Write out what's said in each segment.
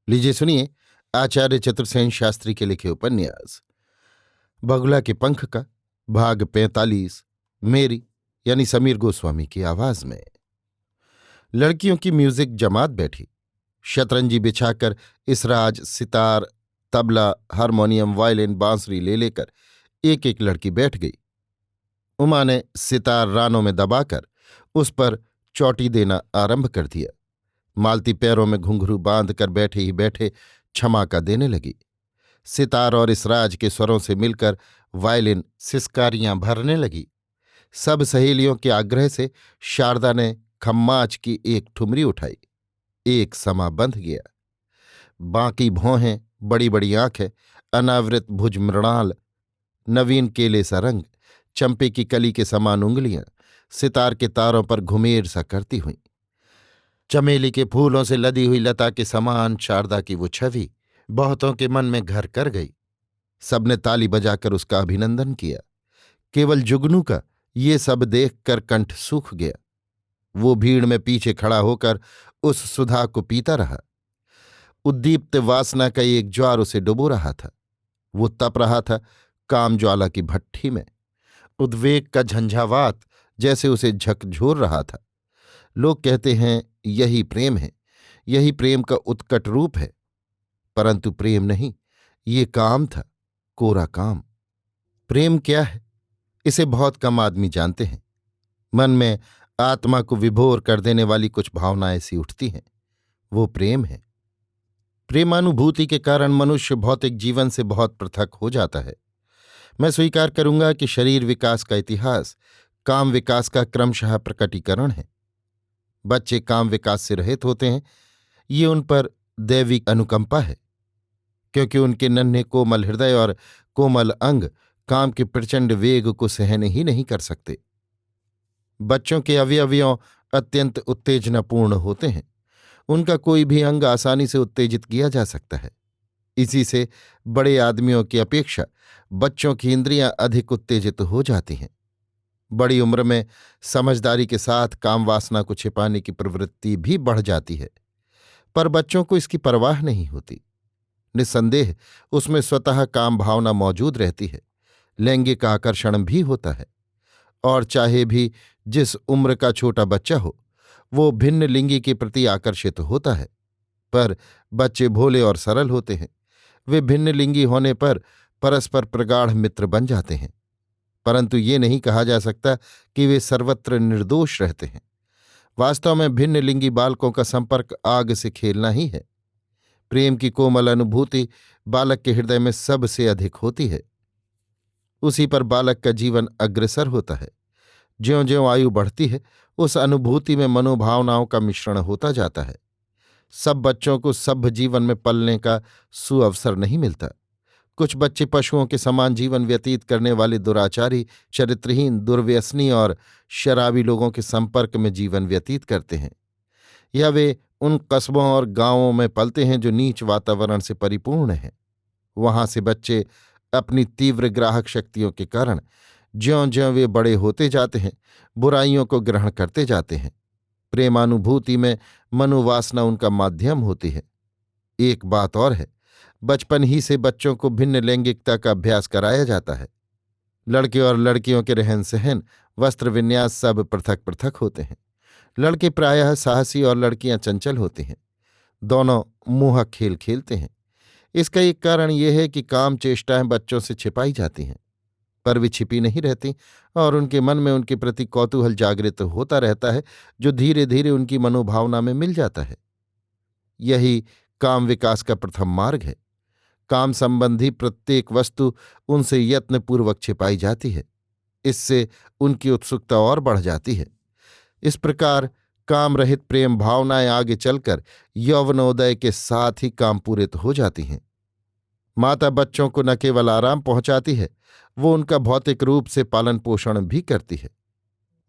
लीजिए सुनिए आचार्य चतुर्सेन शास्त्री के लिखे उपन्यास बगुला के पंख का भाग 45 मेरी यानी समीर गोस्वामी की आवाज में। लड़कियों की म्यूजिक जमात बैठी। शतरंजी बिछाकर इसराज सितार तबला हारमोनियम वायलिन बांसुरी ले लेकर एक एक लड़की बैठ गई। उमा ने सितार रानों में दबाकर उस पर चौटी देना आरंभ कर दिया। मालती पैरों में घुंघरू बांध कर बैठे ही बैठे छमाका देने लगी। सितार और इसराज के स्वरों से मिलकर वायलिन सिसकारियां भरने लगी। सब सहेलियों के आग्रह से शारदा ने खम्माच की एक ठुमरी उठाई। एक समा बंध गया। बाकी भौहें, बड़ी बड़ी आंखें, अनावृत भुज मृणाल, नवीन केले सा रंग, चंपे की कली के समान उंगलियां सितार के तारों पर घुमेर सा करती हुईं। चमेली के फूलों से लदी हुई लता के समान शारदा की वो छवि बहुतों के मन में घर कर गई। सबने ताली बजाकर उसका अभिनंदन किया। केवल जुगनू का ये सब देखकर कंठ सूख गया। वो भीड़ में पीछे खड़ा होकर उस सुधा को पीता रहा। उद्दीप्त वासना का एक ज्वार उसे डुबो रहा था। वो तप रहा था काम ज्वाला की भट्ठी में। उद्वेग का झंझावात जैसे उसे झकझोर रहा था। लोग कहते हैं यही प्रेम है, यही प्रेम का उत्कट रूप है, परंतु प्रेम नहीं, ये काम था, कोरा काम। प्रेम क्या है, इसे बहुत कम आदमी जानते हैं। मन में आत्मा को विभोर कर देने वाली कुछ भावनाएं ऐसी उठती हैं, वो प्रेम है। प्रेमानुभूति के कारण मनुष्य भौतिक जीवन से बहुत पृथक हो जाता है। मैं स्वीकार करूंगा कि शरीर विकास का इतिहास काम विकास का क्रमशः प्रकटीकरण है। बच्चे काम विकास से रहित होते हैं, ये उन पर दैवी अनुकंपा है, क्योंकि उनके नन्हे कोमल हृदय और कोमल अंग काम के प्रचंड वेग को सहन ही नहीं कर सकते। बच्चों के अवयवों अत्यंत उत्तेजनापूर्ण होते हैं। उनका कोई भी अंग आसानी से उत्तेजित किया जा सकता है। इसी से बड़े आदमियों की अपेक्षा बच्चों की इंद्रियां अधिक उत्तेजित हो जाती हैं। बड़ी उम्र में समझदारी के साथ काम वासना को छिपाने की प्रवृत्ति भी बढ़ जाती है, पर बच्चों को इसकी परवाह नहीं होती। निस्संदेह उसमें स्वतः काम भावना मौजूद रहती है, लैंगिक आकर्षण भी होता है। और चाहे भी जिस उम्र का छोटा बच्चा हो, वो भिन्न लिंगी के प्रति आकर्षित होता है। पर बच्चे भोले और सरल होते हैं। वे भिन्न लिंगी होने पर परस्पर प्रगाढ़ मित्र बन जाते हैं, परंतु ये नहीं कहा जा सकता कि वे सर्वत्र निर्दोष रहते हैं। वास्तव में भिन्न लिंगी बालकों का संपर्क आग से खेलना ही है। प्रेम की कोमल अनुभूति बालक के हृदय में सबसे अधिक होती है। उसी पर बालक का जीवन अग्रसर होता है। ज्यों ज्यों आयु बढ़ती है, उस अनुभूति में मनोभावनाओं का मिश्रण होता जाता है। सब बच्चों को सभ्य जीवन में पलने का सुअवसर नहीं मिलता। कुछ बच्चे पशुओं के समान जीवन व्यतीत करने वाले दुराचारी, चरित्रहीन, दुर्व्यसनी और शराबी लोगों के संपर्क में जीवन व्यतीत करते हैं, या वे उन कस्बों और गांवों में पलते हैं जो नीच वातावरण से परिपूर्ण हैं। वहां से बच्चे अपनी तीव्र ग्राहक शक्तियों के कारण ज्यों ज्यों वे बड़े होते जाते हैं, बुराइयों को ग्रहण करते जाते हैं। प्रेमानुभूति में मनोवासना उनका माध्यम होती है। एक बात और है, बचपन ही से बच्चों को भिन्न लैंगिकता का अभ्यास कराया जाता है। लड़के और लड़कियों के रहन सहन, वस्त्र विन्यास सब पृथक पृथक होते हैं। लड़के प्रायः साहसी और लड़कियां चंचल होती हैं। दोनों मोहक खेल खेलते हैं। इसका एक कारण यह है कि काम चेष्टाएं बच्चों से छिपाई जाती हैं, पर वे छिपी नहीं रहती और उनके मन में उनके प्रति कौतूहल जागृत होता रहता है, जो धीरे धीरे उनकी मनोभावना में मिल जाता है। यही काम विकास का प्रथम मार्ग है। काम संबंधी प्रत्येक वस्तु उनसे यत्नपूर्वक छिपाई जाती है। इससे उनकी उत्सुकता और बढ़ जाती है। इस प्रकार काम रहित प्रेम भावनाएं आगे चलकर यौवनोदय के साथ ही काम पूरित हो जाती हैं। माता बच्चों को न केवल आराम पहुंचाती है, वो उनका भौतिक रूप से पालन पोषण भी करती है।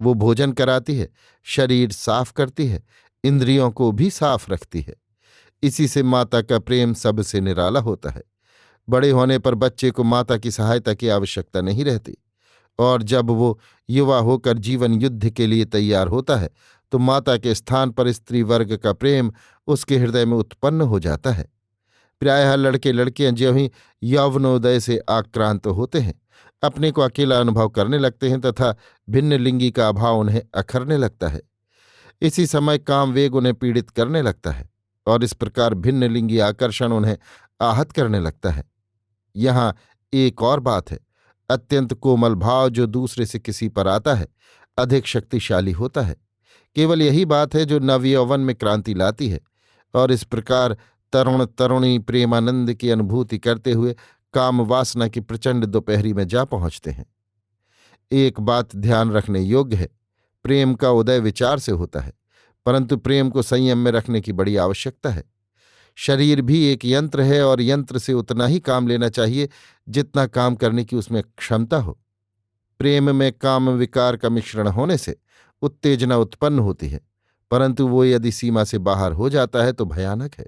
वो भोजन कराती है, शरीर साफ करती है, इंद्रियों को भी साफ रखती है। इसी से माता का प्रेम सबसे निराला होता है। बड़े होने पर बच्चे को माता की सहायता की आवश्यकता नहीं रहती, और जब वो युवा होकर जीवन युद्ध के लिए तैयार होता है, तो माता के स्थान पर स्त्री वर्ग का प्रेम उसके हृदय में उत्पन्न हो जाता है। प्रायः लड़के लड़कियां ज्यों ही यौवनोदय से आक्रांत होते हैं, अपने को अकेला अनुभव करने लगते हैं तथा भिन्न लिंगी का अभाव उन्हें अखरने लगता है। इसी समय काम वेग उन्हें पीड़ित करने लगता है और इस प्रकार भिन्न लिंगी आकर्षण उन्हें आहत करने लगता है। यहाँ एक और बात है, अत्यंत कोमल भाव जो दूसरे से किसी पर आता है अधिक शक्तिशाली होता है। केवल यही बात है जो नवयौवन में क्रांति लाती है और इस प्रकार तरुण तरुणी प्रेमानंद की अनुभूति करते हुए काम वासना की प्रचंड दोपहरी में जा पहुंचते हैं। एक बात ध्यान रखने योग्य है, प्रेम का उदय विचार से होता है, परंतु प्रेम को संयम में रखने की बड़ी आवश्यकता है। शरीर भी एक यंत्र है और यंत्र से उतना ही काम लेना चाहिए जितना काम करने की उसमें क्षमता हो। प्रेम में काम विकार का मिश्रण होने से उत्तेजना उत्पन्न होती है, परंतु वो यदि सीमा से बाहर हो जाता है तो भयानक है।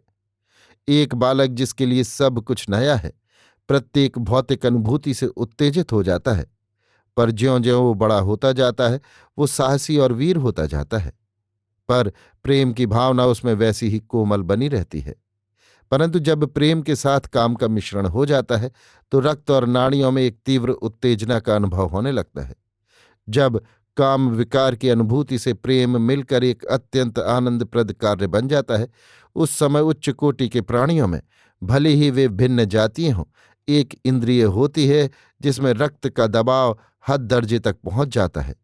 एक बालक जिसके लिए सब कुछ नया है प्रत्येक भौतिक अनुभूति से उत्तेजित हो जाता है, पर ज्यों-ज्यों वो बड़ा होता जाता है वो साहसी और वीर होता जाता है। पर प्रेम की भावना उसमें वैसी ही कोमल बनी रहती है। परंतु जब प्रेम के साथ काम का मिश्रण हो जाता है तो रक्त और नाड़ियों में एक तीव्र उत्तेजना का अनुभव होने लगता है। जब काम विकार की अनुभूति से प्रेम मिलकर एक अत्यंत आनंदप्रद कार्य बन जाता है, उस समय उच्च कोटि के प्राणियों में, भले ही वे भिन्न जातीय हों, एक इंद्रिय होती है जिसमें रक्त का दबाव हद दर्जे तक पहुंच जाता है।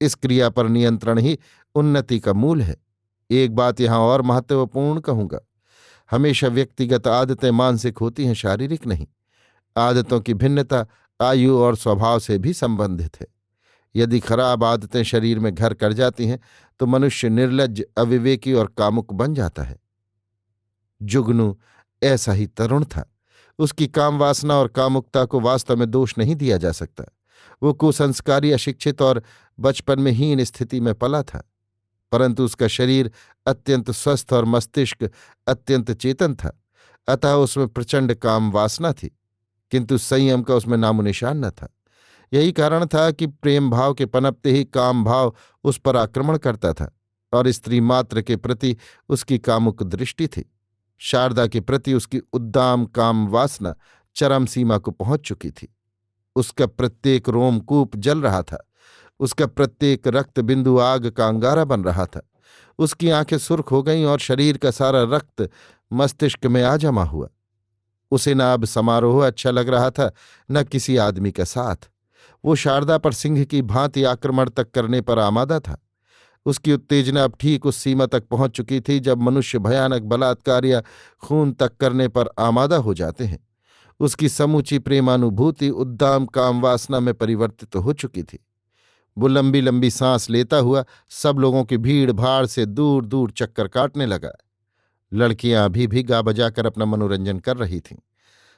इस क्रिया पर नियंत्रण ही उन्नति का मूल है। एक बात यहां और महत्वपूर्ण कहूंगा, हमेशा व्यक्तिगत आदतें मानसिक होती हैं, शारीरिक नहीं। आदतों की भिन्नता आयु और स्वभाव से भी संबंधित है। यदि खराब आदतें शरीर में घर कर जाती हैं तो मनुष्य निर्लज्ज, अविवेकी और कामुक बन जाता है। जुगनू ऐसा ही तरुण था। उसकी काम वासना और कामुकता को वास्तव में दोष नहीं दिया जा सकता। वो कुसंस्कारी, अशिक्षित और बचपन में हीन स्थिति में पला था, परंतु उसका शरीर अत्यंत स्वस्थ और मस्तिष्क अत्यंत चेतन था। अतः उसमें प्रचंड काम वासना थी, किंतु संयम का उसमें नामोनिशान न था। यही कारण था कि प्रेम भाव के पनपते ही काम भाव उस पर आक्रमण करता था और स्त्री मात्र के प्रति उसकी कामुक दृष्टि थी। शारदा के प्रति उसकी उद्दाम काम वासना चरम सीमा को पहुंच चुकी थी। उसका प्रत्येक रोमकूप जल रहा था, उसका प्रत्येक रक्त बिंदु आग का अंगारा बन रहा था। उसकी आंखें सुर्ख हो गईं और शरीर का सारा रक्त मस्तिष्क में आ जमा हुआ। उसे न अब समारोह अच्छा लग रहा था, न किसी आदमी का साथ। वो शारदा पर सिंह की भांति आक्रमण तक करने पर आमादा था। उसकी उत्तेजना अब ठीक उस सीमा तक पहुंच चुकी थी जब मनुष्य भयानक बलात्कार या खून तक करने पर आमादा हो जाते हैं। उसकी समूची प्रेमानुभूति उद्दाम काम वासना में परिवर्तित हो चुकी थी। वो लंबी लंबी सांस लेता हुआ सब लोगों की भीड़ भाड़ से दूर दूर चक्कर काटने लगा। लड़कियां अभी भी गा बजाकर अपना मनोरंजन कर रही थीं।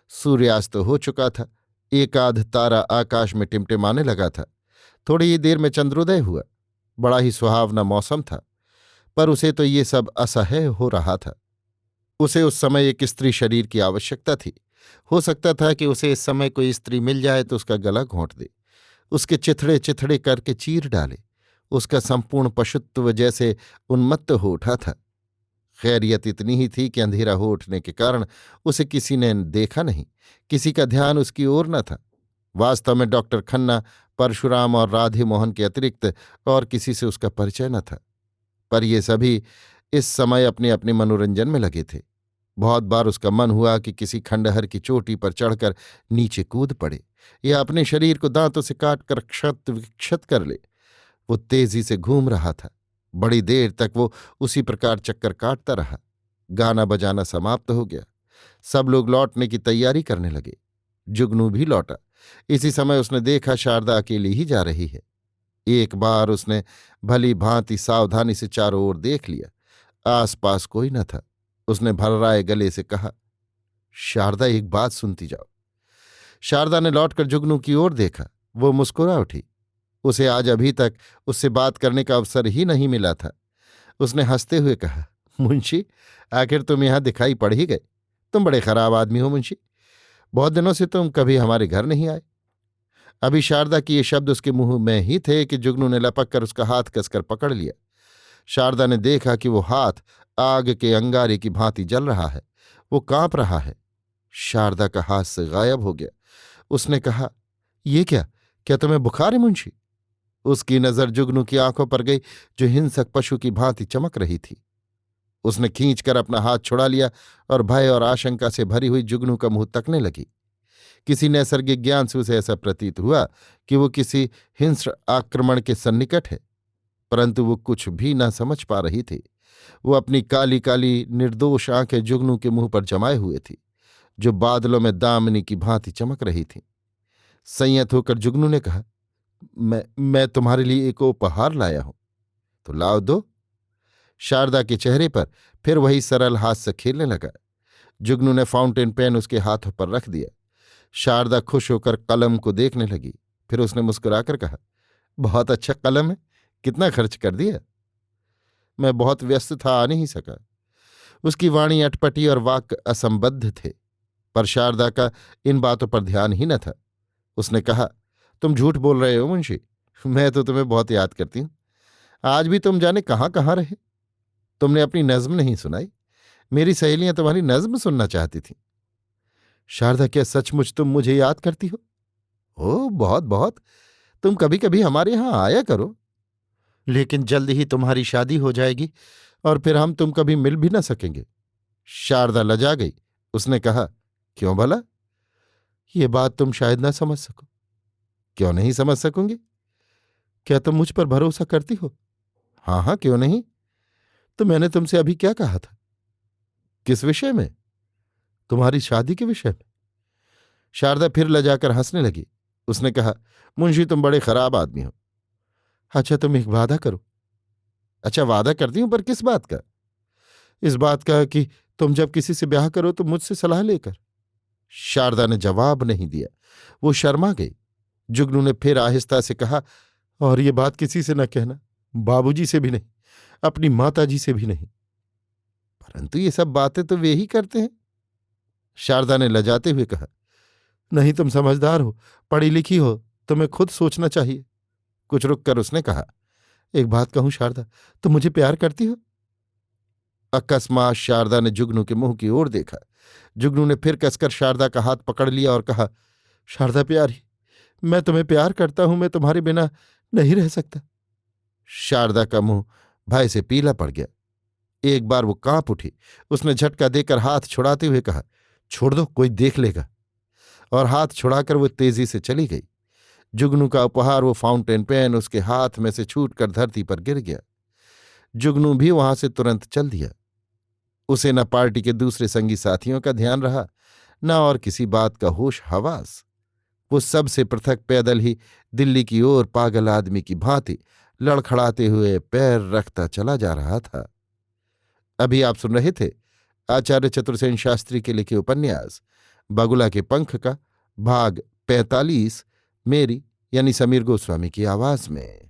सूर्यास्त हो चुका था। एक आध तारा आकाश में टिमटिमाने लगा था। थोड़ी ही देर में चंद्रोदय हुआ। बड़ा ही सुहावना मौसम था, पर उसे तो ये सब असह्य हो रहा था। उसे उस समय एक स्त्री शरीर की आवश्यकता थी। हो सकता था कि उसे इस समय कोई स्त्री मिल जाए तो उसका गला घोंट दे, उसके चिथड़े चिथड़े करके चीर डाले। उसका संपूर्ण पशुत्व जैसे उन्मत्त हो उठा था। खैरियत इतनी ही थी कि अंधेरा हो उठने के कारण उसे किसी ने देखा नहीं, किसी का ध्यान उसकी ओर न था। वास्तव में डॉक्टर खन्ना, परशुराम और राधे मोहन के अतिरिक्त और किसी से उसका परिचय न था। पर ये सभी इस समय अपने अपने मनोरंजन में लगे थे। बहुत बार उसका मन हुआ कि किसी खंडहर की चोटी पर चढ़कर नीचे कूद पड़े या अपने शरीर को दांतों से काटकर क्षत विक्षत कर ले। वो तेजी से घूम रहा था। बड़ी देर तक वो उसी प्रकार चक्कर काटता रहा। गाना बजाना समाप्त हो गया। सब लोग लौटने की तैयारी करने लगे। जुगनू भी लौटा। इसी समय उसने देखा शारदा अकेली ही जा रही है। एक बार उसने भली भांति सावधानी से चारों ओर देख लिया। आसपास कोई न था। उसने भर्राए गले से कहा, शारदा, एक बात सुनती जाओ। शारदा ने लौटकर जुगनू की ओर देखा। वो मुस्कुरा उठी। उसे आज अभी तक उससे बात करने का अवसर ही नहीं मिला था। उसने हंसते हुए कहा, मुंशी, आखिर तुम यहां दिखाई पड़ ही गए। तुम बड़े खराब आदमी हो मुंशी। बहुत दिनों से तुम कभी हमारे घर नहीं आए। अभी शारदा के ये शब्द उसके मुंह में ही थे कि जुगनू ने लपक कर उसका हाथ कसकर पकड़ लिया। शारदा ने देखा कि वो हाथ आग के अंगारे की भांति जल रहा है। वो कांप रहा है। शारदा का हाथ से गायब हो गया। उसने कहा, ये क्या? क्या तुम्हें बुखार है मुंशी? उसकी नजर जुगनू की आंखों पर गई, जो हिंसक पशु की भांति चमक रही थी। उसने खींचकर अपना हाथ छुड़ा लिया और भय और आशंका से भरी हुई जुगनू का मुंह तकने लगी। किसी नैसर्गिक ज्ञान से उसे ऐसा प्रतीत हुआ कि वो किसी हिंस्र आक्रमण के सन्निकट है, परंतु वो कुछ भी न समझ पा रही थी। वो अपनी काली काली निर्दोष आंखें जुगनू के मुंह पर जमाए हुए थी, जो बादलों में दामिनी की भांति चमक रही थी। संयत होकर जुगनू ने कहा, मैं तुम्हारे लिए एक उपहार लाया हूं। तो लाओ दो। शारदा के चेहरे पर फिर वही सरल हास्य खेलने लगा। जुगनू ने फाउंटेन पेन उसके हाथों पर रख दिया। शारदा खुश होकर कलम को देखने लगी। फिर उसने मुस्कुराकर कहा, बहुत अच्छा कलम है, कितना खर्च कर दिया? मैं बहुत व्यस्त था, आ नहीं सका। उसकी वाणी अटपटी और वाक्य असंबद्ध थे, पर शारदा का इन बातों पर ध्यान ही न था। उसने कहा, तुम झूठ बोल रहे हो मुंशी, मैं तो तुम्हें बहुत याद करती हूं। आज भी तुम जाने कहाँ कहाँ रहे। तुमने अपनी नज्म नहीं सुनाई। मेरी सहेलियां तुम्हारी नज्म सुनना चाहती थीं। शारदा, क्या सचमुच तुम मुझे याद करती हो? ओ बहुत बहुत। तुम कभी कभी हमारे यहां आया करो। लेकिन जल्द ही तुम्हारी शादी हो जाएगी और फिर हम तुम कभी मिल भी न सकेंगे। शारदा लजा गई। उसने कहा, क्यों भला? ये बात तुम शायद न समझ सको। क्यों नहीं समझ सकूंगी? क्या तुम मुझ पर भरोसा करती हो? हाँ हाँ, क्यों नहीं। तो मैंने तुमसे अभी क्या कहा था? किस विषय में? तुम्हारी शादी के विषय में। शारदा फिर लजाकर हंसने लगी। उसने कहा, मुंशी तुम बड़े खराब आदमी हो। अच्छा, तुम एक वादा करो। अच्छा, वादा करती हूं, पर किस बात का? इस बात का कि तुम जब किसी से ब्याह करो तो मुझसे सलाह लेकर। शारदा ने जवाब नहीं दिया। वो शर्मा गई। जुगनू ने फिर आहिस्ता से कहा, और ये बात किसी से न कहना, बाबूजी से भी नहीं, अपनी माताजी से भी नहीं। परंतु ये सब बातें तो वे ही करते हैं। शारदा ने लजाते हुए कहा, नहीं, तुम समझदार हो, पढ़ी लिखी हो, तुम्हें खुद सोचना चाहिए। कुछ रुक कर उसने कहा, एक बात कहूं शारदा, तुम मुझे प्यार करती हो? अकस्मात शारदा ने जुगनू के मुंह की ओर देखा। जुगनू ने फिर कसकर शारदा का हाथ पकड़ लिया और कहा, शारदा प्यारी, मैं तुम्हें प्यार करता हूं, मैं तुम्हारे बिना नहीं रह सकता। शारदा का मुंह भय से पीला पड़ गया। एक बार वो कांप उठी। उसने झटका देकर हाथ छुड़ाते हुए कहा, छोड़ दो, कोई देख लेगा। और हाथ छुड़ाकर वो तेजी से चली गई। जुगनू का उपहार, वो फाउंटेन पेन, उसके हाथ में से छूटकर धरती पर गिर गया। जुगनू भी वहां से तुरंत चल दिया। उसे न पार्टी के दूसरे संगी साथियों का ध्यान रहा, न और किसी बात का होश हवास। वो सबसे पृथक पैदल ही दिल्ली की ओर पागल आदमी की भांति लड़खड़ाते हुए पैर रखता चला जा रहा था। अभी आप सुन रहे थे आचार्य चतुर्सेन शास्त्री के लिखे उपन्यास बगुला के पंख का भाग 45, मेरी यानी समीर गोस्वामी की आवाज में।